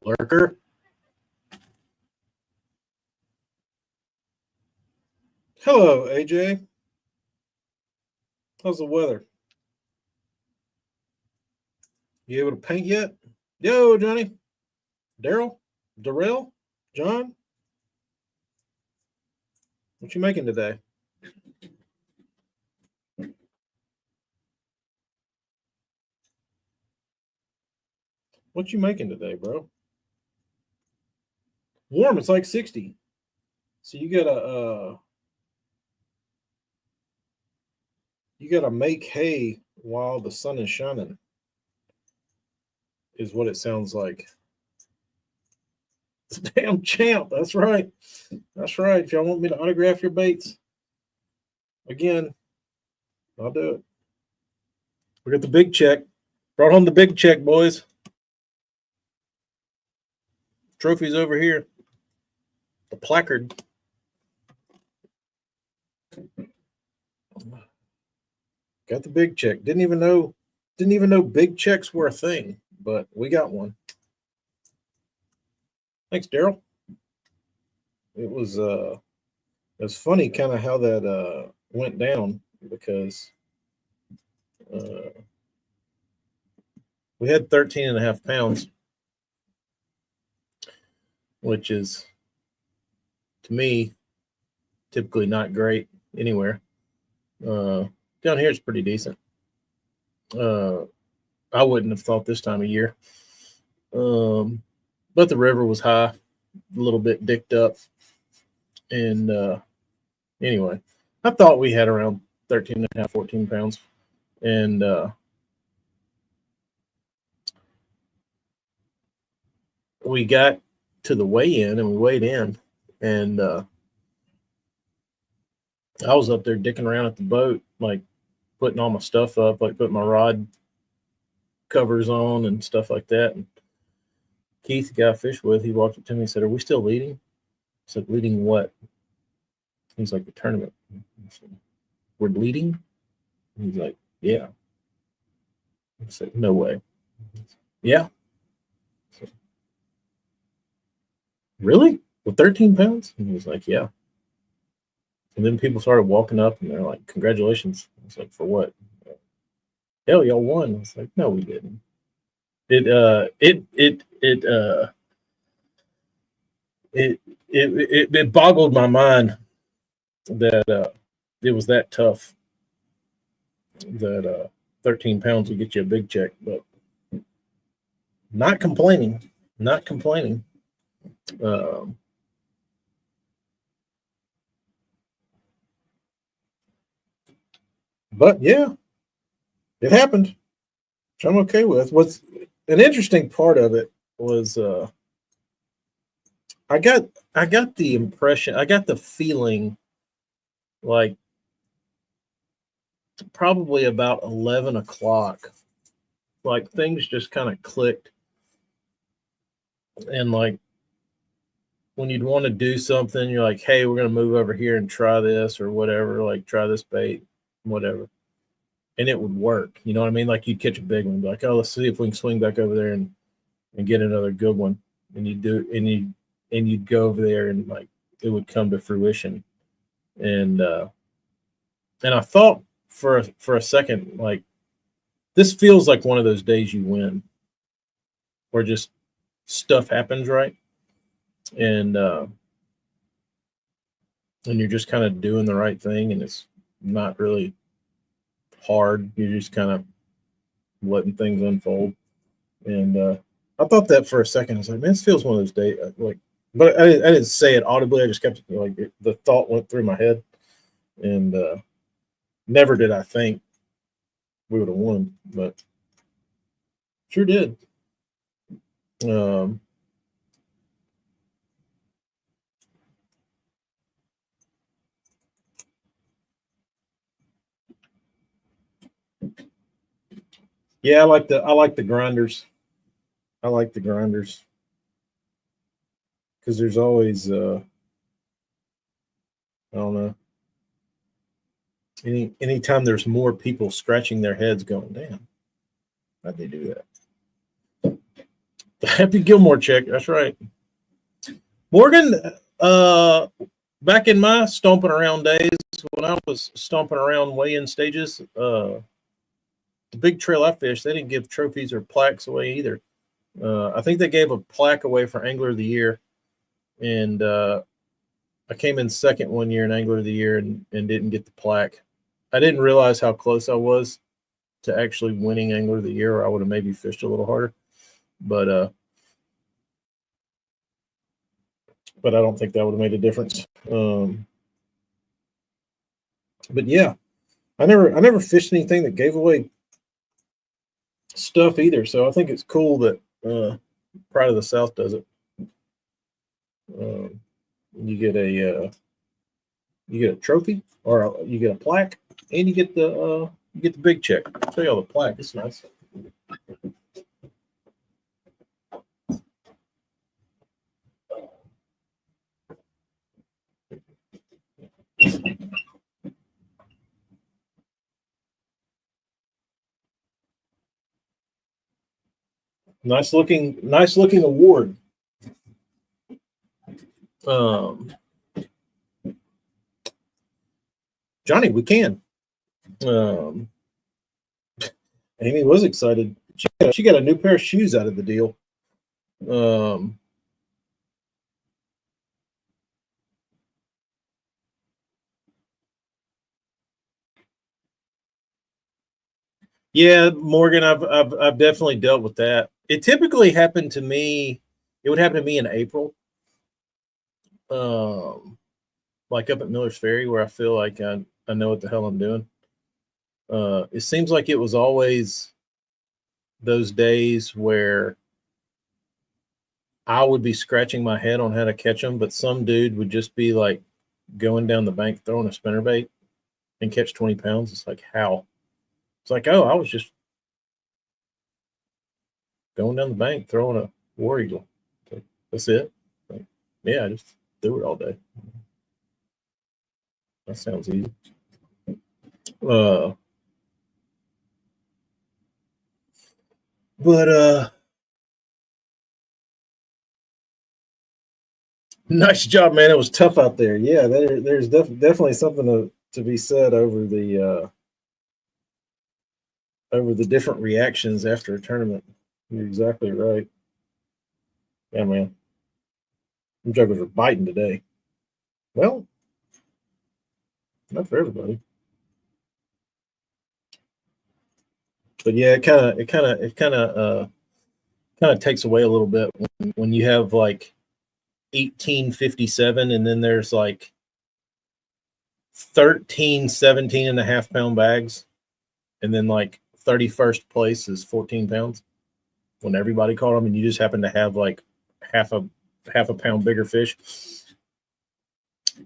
Lurker. Hello, AJ. How's the weather? You able to paint yet? Yo, Johnny. Daryl? Darrell? John? What you making today? What you making today, bro? Warm. It's like 60. So you gotta make hay while the sun is shining. Is what it sounds like. Damn champ. That's right. That's right. If y'all want me to autograph your baits, again, I'll do it. We got the big check. Brought home the big check, boys. Trophy's over here. The placard. Got the big check. Didn't even know big checks were a thing, but we got one. Thanks, Daryl. It was funny kind of how that went down because we had 13.5 pounds, which is, to me, typically not great anywhere. Down here, it's pretty decent. I wouldn't have thought this time of year. But the river was high, a little bit dicked up. And anyway, I thought we had around 13.5, 14 pounds. And we got to the weigh-in and we weighed in. And I was up there dicking around at the boat, like putting all my stuff up, like putting my rod covers on and stuff like that. And Keith, the guy I fish with, he walked up to me and said, "Are we still leading?" I said, "Leading what?" He's like, "The tournament." I said, "We're leading?" He's like, "Yeah." I said, "No way." Said, "Yeah." Said, "Really? With 13 pounds?" And he was like, "Yeah." And then people started walking up and they're like, "Congratulations." I was like, "For what?" "Hell, y'all won." I was like, "No, we didn't." It boggled my mind that it was that tough, that 13 pounds would get you a big check, but not complaining. But yeah, it happened, which I'm okay with. What's an interesting part of it was I got the impression, I got the feeling like probably about 11 o'clock, like things just kind of clicked. And like when you'd want to do something, you're like, "Hey, we're going to move over here and try this or whatever, like try this bait, whatever." And it would work. You know what I mean? Like you'd catch a big one, be like, "Oh, let's see if we can swing back over there and get another good one." And you'd go over there and like it would come to fruition. And I thought for a second, like, this feels like one of those days you win, where just stuff happens right, and you're just kind of doing the right thing, and it's not really hard. You're just kind of letting things unfold. And I thought that for a second. I was like, "Man, this feels one of those days." Like, but I didn't say it audibly. I just kept like the thought went through my head, and never did I think we would have won, but sure did. Yeah, I like the grinders. I like the grinders because there's always I don't know, anytime there's more people scratching their heads going, "Damn, how'd they do that?" Happy Gilmore check. That's right. Morgan, back in my stomping around days, when I was stomping around weigh-in stages, the big trail I fished, they didn't give trophies or plaques away either. I think they gave a plaque away for Angler of the Year, and I came in second one year in Angler of the Year and didn't get the plaque. I didn't realize how close I was to actually winning Angler of the Year, or I would have maybe fished a little harder. But I don't think that would have made a difference. But yeah, I never fished anything that gave away stuff either. So I think it's cool that Pride of the South does it. You get a trophy, or you get a plaque, and you get the big check. I'll show you all the plaque. It's nice. Nice looking award. Johnny, we can. Amy was excited. She got a new pair of shoes out of the deal. Yeah, Morgan, I've definitely dealt with that. It typically happened to me. It would happen to me in April, like up at Miller's Ferry, where I feel like I know what the hell I'm doing. It seems like it was always those days where I would be scratching my head on how to catch them, but some dude would just be like going down the bank throwing a spinnerbait and catch 20 pounds. It's like, how? It's like, oh, I was just going down the bank throwing a war eagle. Like, that's it. Like, yeah, I just threw it all day. That sounds easy. Uh, but nice job, man. It was tough out there. Yeah, there's definitely something to be said over the different reactions after a tournament. You're exactly right. Yeah, man. Them jokers are biting today. Well, not for everybody. But yeah, it kind of takes away a little bit when you have like 1857 and then there's like 13 17 and a half pound bags, and then like 31st place is 14 pounds when everybody caught them, and you just happen to have like half a pound bigger fish.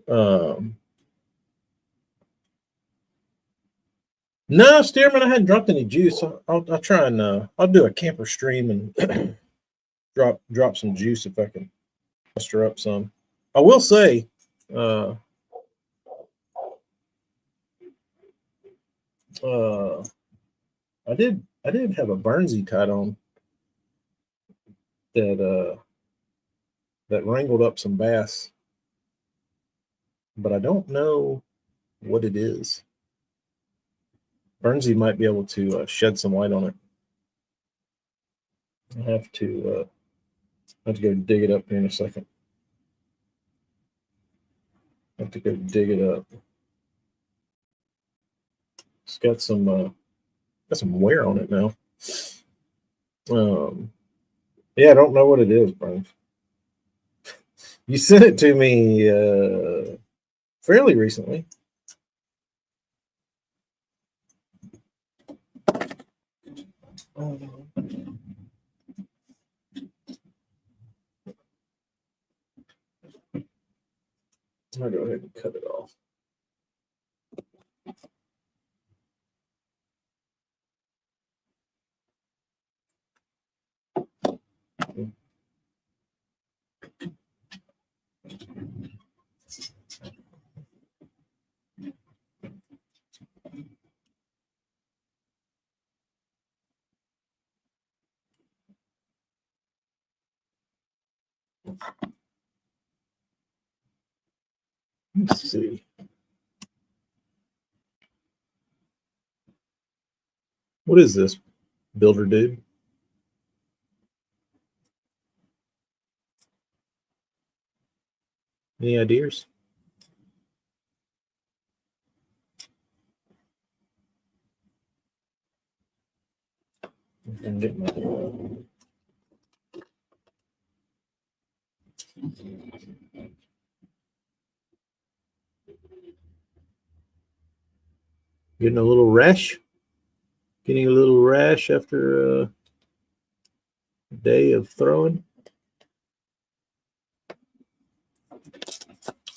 um no, Stearman, I hadn't dropped any juice. I'll try and I'll do a camper stream and drop some juice if I can muster up some. I will say, uh uh I did have a Bernsey tied on that that wrangled up some bass, but I don't know what it is. Bernsey might be able to shed some light on it. I have to go dig it up here in a second. I have to go dig it up. It's got some wear on it now. Yeah, I don't know what it is, Brian. You sent it to me fairly recently. I'll go ahead and cut it off. Let's see. What is this, builder dude? Any ideas? I can get my getting a little rash. Getting a little rash after a day of throwing.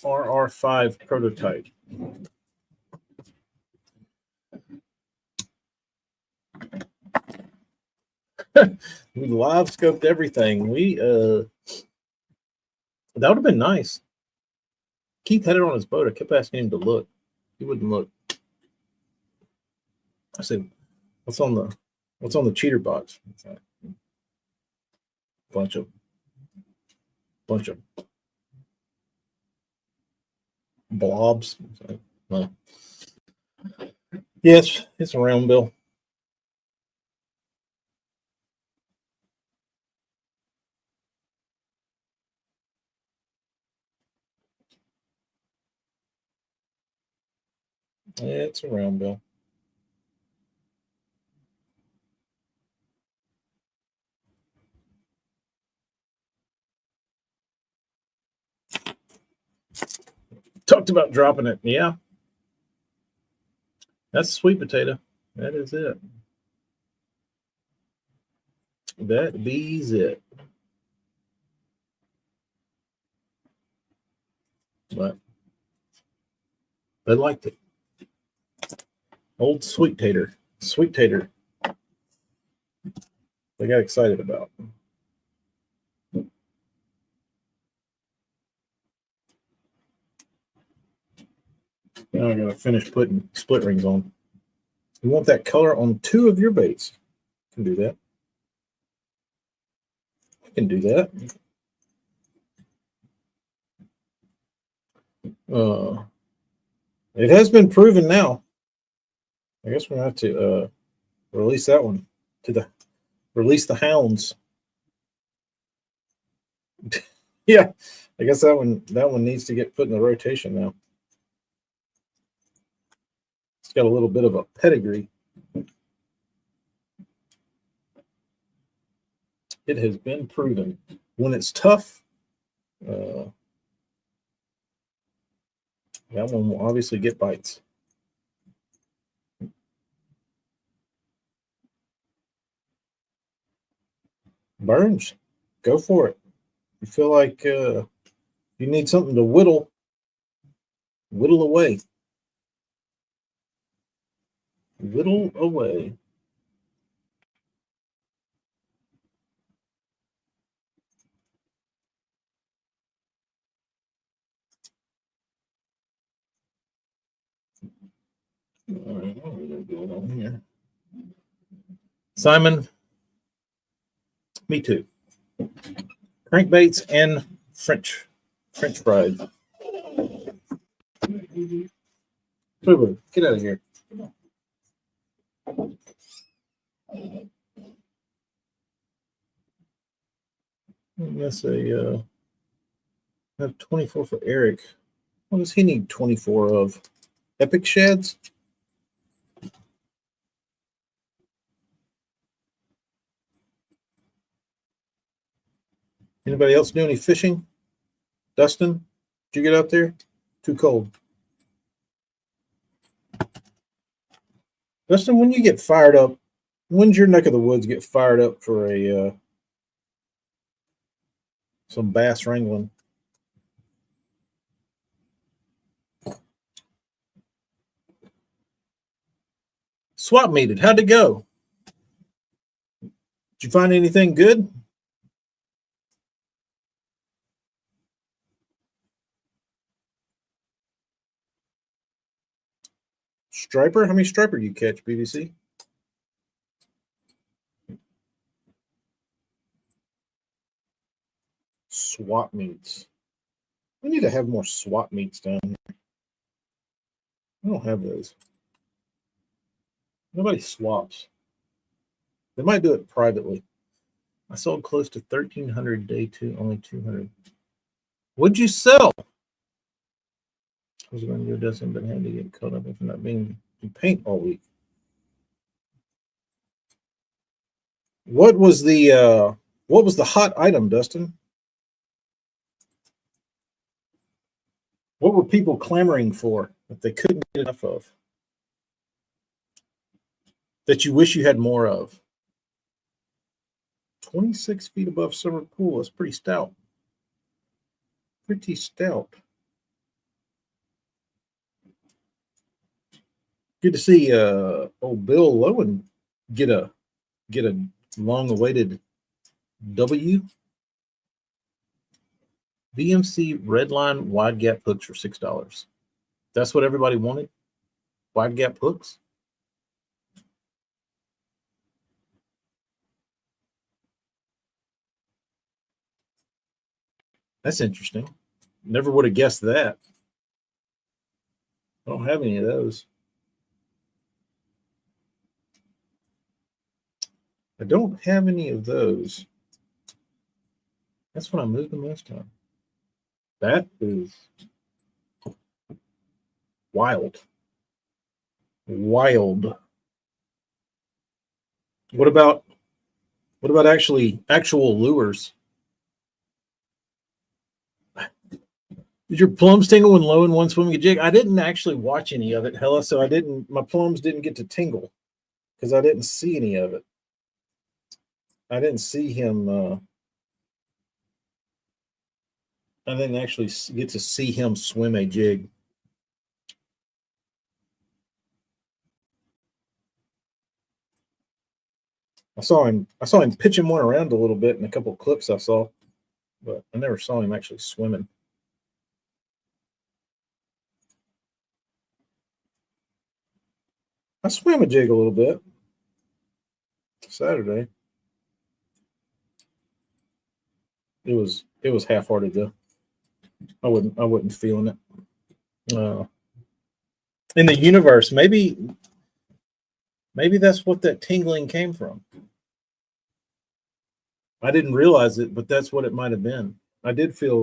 RR5 prototype. We live scoped everything. That would have been nice. Keith had it on his boat. I kept asking him to look. He wouldn't look. I said, what's on the cheater box? Bunch of blobs. Well, yes, it's a round bill. It's a round bill. Talked about dropping it. Yeah. That's sweet potato. That is it. That be's it. But they liked it. Old sweet tater. Sweet tater. They got excited about. Now I gotta finish putting split rings on. You want that color on 2 of your baits. You can do that. I can do that. It has been proven now. I guess we're gonna have to release that one release the hounds. Yeah, I guess that one needs to get put in the rotation now. It's got a little bit of a pedigree. It has been proven when it's tough. That one will obviously get bites. Burns, go for it. You feel like you need something to whittle away. Whittle away. All right, what are we going on here? Simon, me too. Crankbaits and French fries. Get out of here. That's a have 24 for Eric. What does he need 24 of? Epic sheds? Anybody else do any fishing? Dustin, did you get out there? Too cold. Dustin, when you get fired up, when's your neck of the woods get fired up for a some bass wrangling? Swap meeted. How'd it go? Did you find anything good? Striper? How many striper do you catch, BBC? Swap meets. We need to have more swap meets down here. I don't have those. Nobody swaps. They might do it privately. I sold close to 1,300 day two, only 200. What'd you sell? I was going to go Dustin, but had to get caught up with not being in paint all week. What was the hot item, Dustin? What were people clamoring for that they couldn't get enough of? That you wish you had more of? 26 feet above summer pool. That's pretty stout. Pretty stout. Good to see old Bill Lowen get a long-awaited W. VMC Redline wide gap hooks for $6. That's what everybody wanted? Wide gap hooks? That's interesting. Never would have guessed that. I don't have any of those. I don't have any of those. That's what I moved the most on. That is wild. Wild. What about actual lures? Did your plums tingle when Lowen won swimming a jig? I didn't actually watch any of it, Hella, so my plums didn't get to tingle because I didn't see any of it. I didn't see him. I didn't actually get to see him swim a jig. I saw him pitching one around a little bit in a couple of clips I saw, but I never saw him actually swimming. I swam a jig a little bit Saturday. It was half-hearted though. I wasn't feeling it. In the universe, maybe that's what that tingling came from. I didn't realize it, but that's what it might have been. I did feel a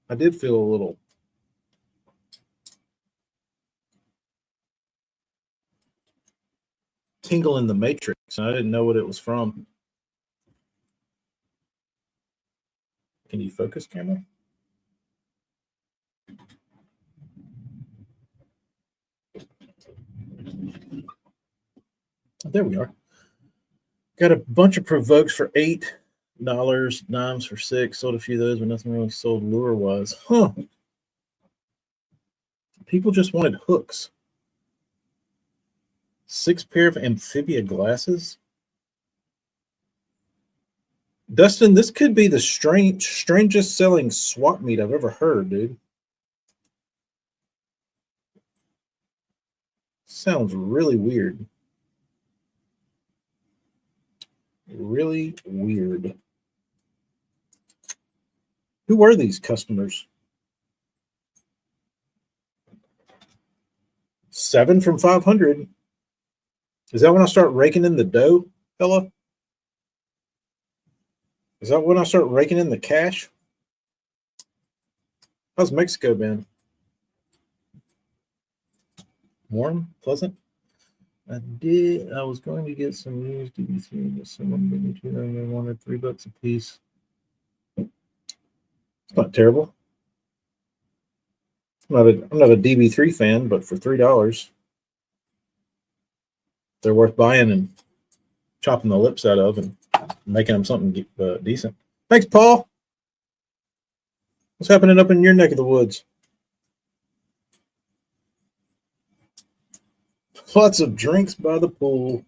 little tingle in the matrix, and I didn't know what it was from. Can you focus, camera? There we are. Got a bunch of provokes for $8, dimes for $6. Sold a few of those, but nothing really sold lure-wise. Huh. People just wanted hooks. 6 pair of amphibia glasses. Dustin, this could be the strangest selling swap meet I've ever heard, dude. Sounds really weird. Really weird. Who were these customers? 7 from 500. Is that when I start raking in the dough, fella? Is that when I start raking in the cash? How's Mexico been? Warm? Pleasant? I was going to get some used DB3, but someone gave me 2 and they wanted $3 a piece. It's not terrible. I'm not a DB3 fan, but for $3, they're worth buying and chopping the lips out of and making them something decent. Thanks, Paul. What's happening up in your neck of the woods? Lots of drinks by the pool,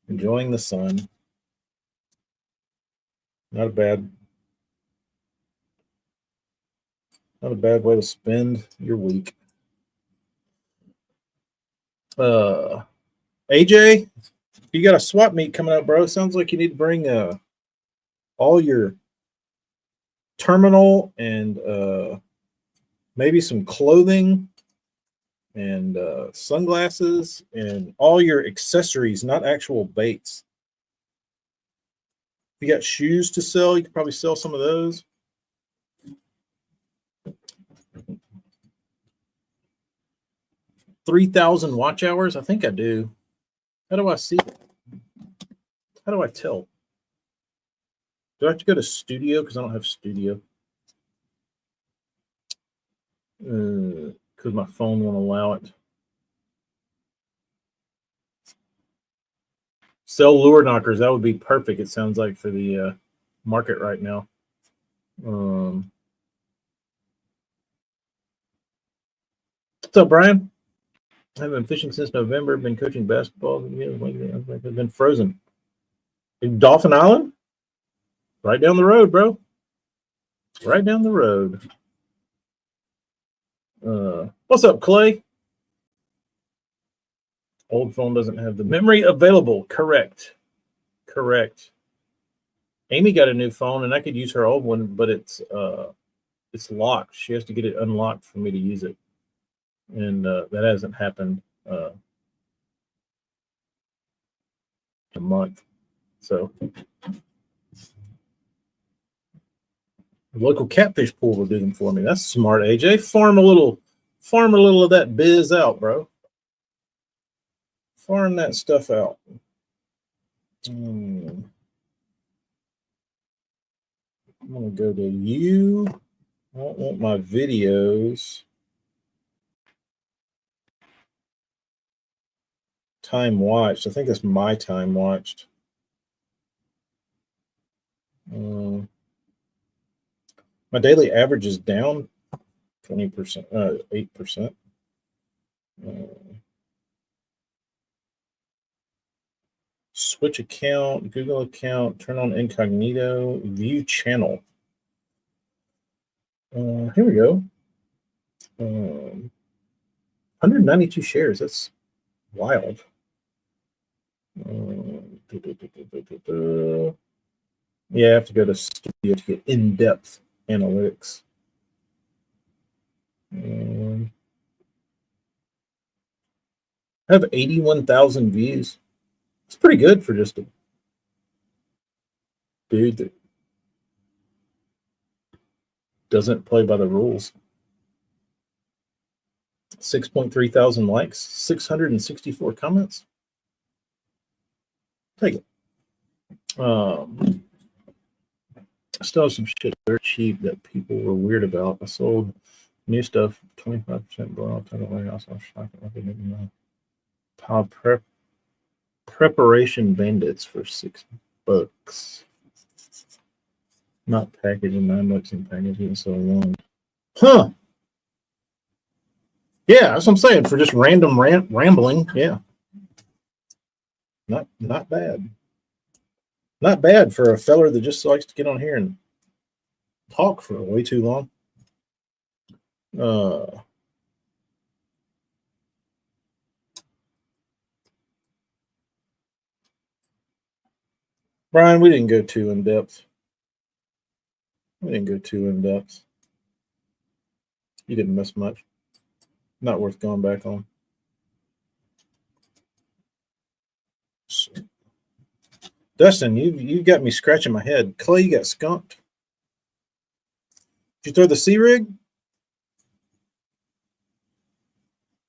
enjoying the sun. Not a bad way to spend your week. AJ, you got a swap meet coming up, bro. Sounds like you need to bring all your terminal and maybe some clothing and sunglasses and all your accessories, not actual baits. If you got shoes to sell, you could probably sell some of those. 3,000 watch hours? I think I do. How do I see it? How do I tell? Do I have to go to studio? Because I don't have studio. Because my phone won't allow it. Sell lure knockers. That would be perfect, it sounds like, for the market right now. What's up, Brian? I've been fishing since November. Been coaching basketball. I've been frozen. In Dolphin Island? Right down the road, bro. Right down the road. What's up, Clay? Old phone doesn't have the memory available. Correct. Amy got a new phone, and I could use her old one, but it's locked. She has to get it unlocked for me to use it, and that hasn't happened a month. So the local catfish pool will do them for me. That's smart, AJ. Farm a little of that biz out, bro. Farm that stuff out. I'm gonna go to you. I don't want my videos. Time watched. I think that's my time watched. My daily average is down 20%, 8%. Switch account, Google account, turn on incognito, view channel. Here we go. 192 shares. That's wild. Yeah, I have to go to studio to get in-depth analytics. I have 81,000 views. It's pretty good for just a dude that doesn't play by the rules. 6.3 thousand likes, 664 comments. Take it. I still have some shit very cheap that people were weird about. I sold new stuff, 25% below. I was shocked. Pile preparation bandits for $6. Not packaging, $9 in packaging, so long. Huh. Yeah, that's what I'm saying. For just random rambling, yeah. Not bad. Not bad for a feller that just likes to get on here and talk for way too long. Brian, we didn't go too in depth. You didn't miss much. Not worth going back on. Dustin, you got me scratching my head. Clay, you got skunked. Did you throw the C-rig? Did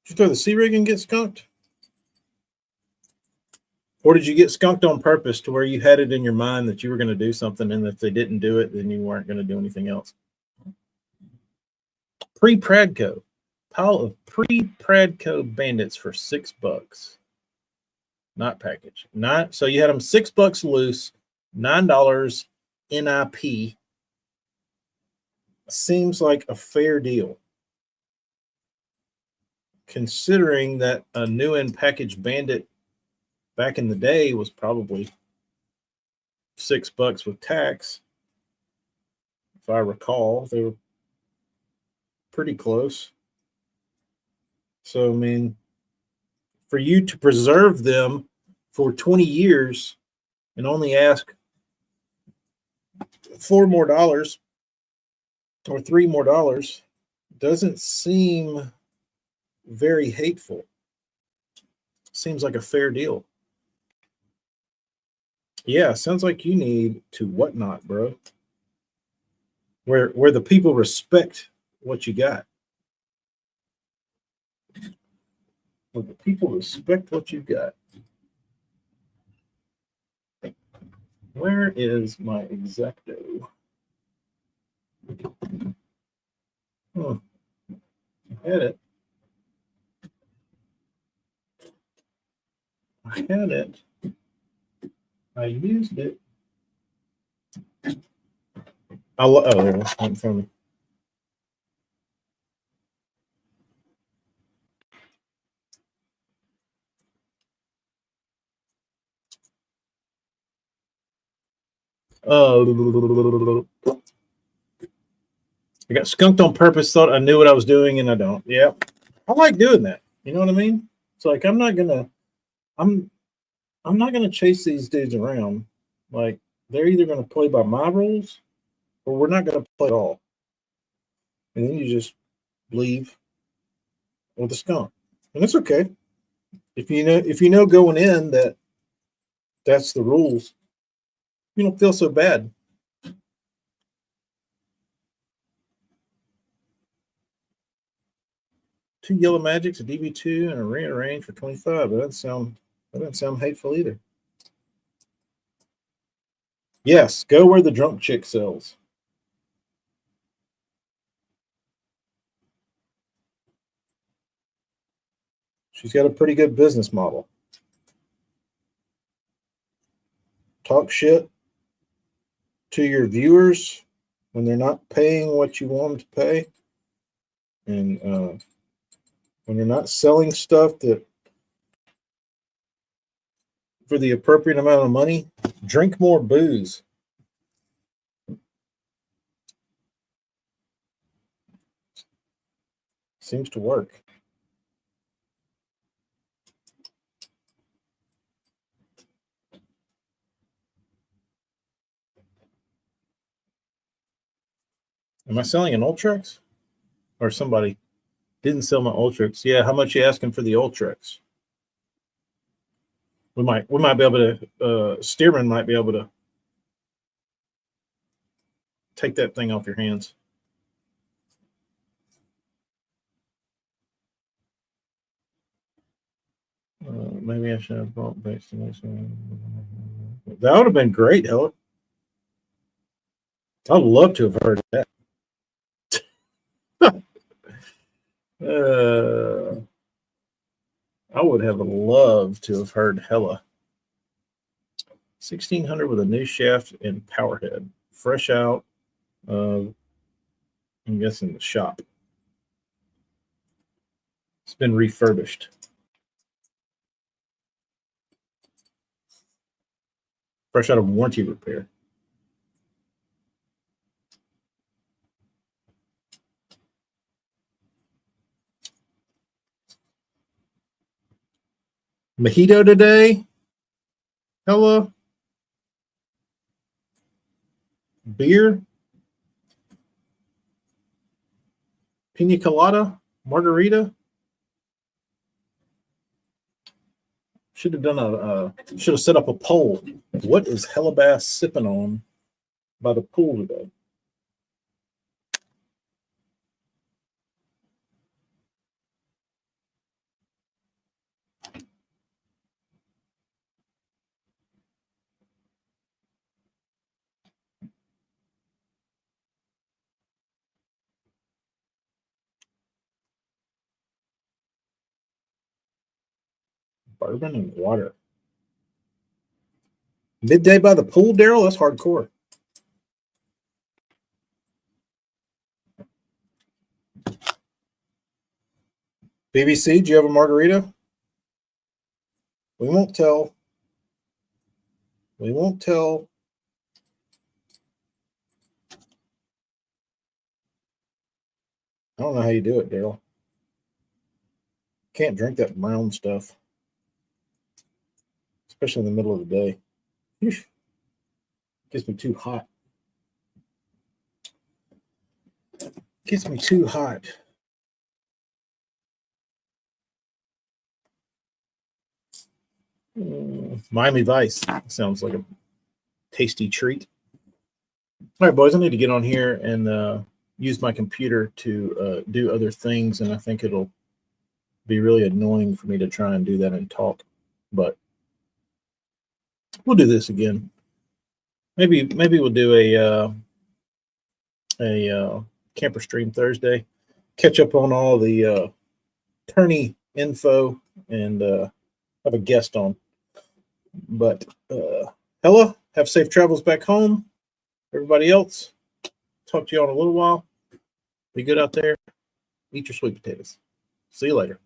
you throw the C-rig and get skunked? Or did you get skunked on purpose to where you had it in your mind that you were going to do something, and if they didn't do it, then you weren't going to do anything else? Pre-Pradco. Pile of pre-Pradco bandits for $6. Not package. So you had them $6 loose, $9 NIP. Seems like a fair deal, considering that a new and packaged bandit back in the day was probably $6 with tax. If I recall, they were pretty close. So, I mean, for you to preserve them for 20 years and only ask $4 more or $3 more, doesn't seem very hateful. Seems like a fair deal. Yeah, sounds like you need to whatnot, bro. Where the people respect what you got. Where the people respect what you got. Where is my exacto? Oh, I had it. I had it. I used it. Oh, there it was in front of me. I got skunked on purpose. Thought I knew what I was doing, and I don't. Yeah, I like doing that. You know what I mean? It's like I'm I'm not gonna chase these dudes around. Like they're either gonna play by my rules, or we're not gonna play at all. And then you just leave with a skunk, and it's okay if you know going in that that's the rules. You don't feel so bad. Two yellow magics, a DB2, and a rearrange for 25. That doesn't sound hateful either. Yes, go where the drunk chick sells. She's got a pretty good business model. Talk shit to your viewers when they're not paying what you want them to pay, and when you're not selling stuff that for the appropriate amount of money. Drink more booze. Seems to work. Am I selling an Ultrex? Or somebody didn't sell my Ultrex? Yeah, how much you asking for the Ultrex? We might be able to. Stearman might be able to take that thing off your hands. Maybe I should have brought vaccination. That would have been great, Helen. I'd love to have heard that. I would have loved to have heard Hella. 1600 with a new shaft and power head. Fresh out of, I'm guessing, the shop. It's been refurbished. Fresh out of warranty repair. Mojito today. Hella. Beer. Pina colada. Margarita. Should have done should have set up a poll. What is Hella Bass sipping on by the pool today? Bourbon and water. Midday by the pool, Daryl? That's hardcore. BBC, do you have a margarita? We won't tell. We won't tell. I don't know how you do it, Daryl. Can't drink that brown stuff, especially in the middle of the day. Gets me too hot. Gets me too hot. Miami Vice sounds like a tasty treat. All right, boys, I need to get on here and use my computer to do other things, and I think it'll be really annoying for me to try and do that and talk, but we'll do this again. Maybe we'll do a camper stream Thursday, catch up on all the tourney info, and have a guest on. But Hella, have safe travels back home. Everybody else, talk to you all in a little while. Be good out there. Eat your sweet potatoes. See you later.